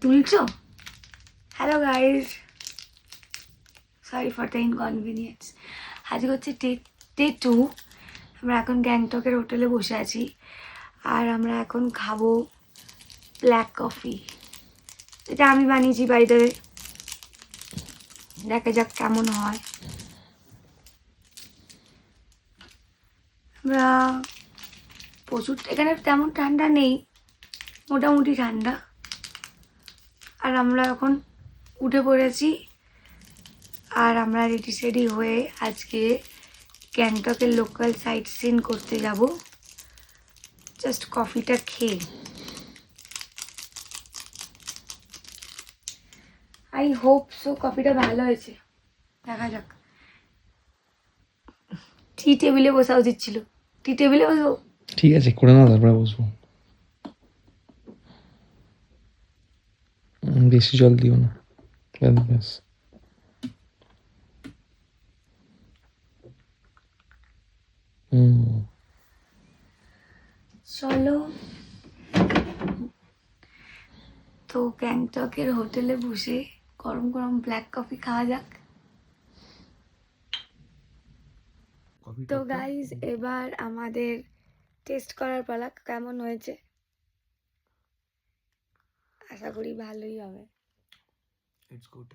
তুলছো? Hello guys, sorry for the inconvenience. আজকে হচ্ছে day 2। আমরা এখন গ্যাংটকের হোটেলে বসে আছি আর আমরা এখন খাবো ব্ল্যাক কফি। এটা আমি বানিয়েছি বাড়িতে, দেখা যাক কেমন হয়। আমরা প্রচুর এখানে তেমন ঠান্ডা নেই, মোটামুটি ঠান্ডা। আর আমরা এখন উঠে পড়েছি আর আমরা রেডি সেডি হয়ে আজকে গ্যাংটকের লোকাল সাইট সিন করতে যাব, জাস্ট কফিটা খেয়ে। আই হোপ সো কফিটা ভালো হয়েছে, দেখা যাক। টি টেবিলে বসা উচিত ছিল। টি টেবিলে বসবো? ঠিক আছে, করে নাও, তারপরে বসবো। বেশি জল দিও না, ব্যাস। চলো তো গ্যাংটকের হোটেলে বসে গরম গরম ব্ল্যাক কফি খাওয়া যাক। তো গাইজ, এবার আমাদের টেস্ট করার পালা। কেমন হয়েছে? আশা করি ভালোই হবে। It's good.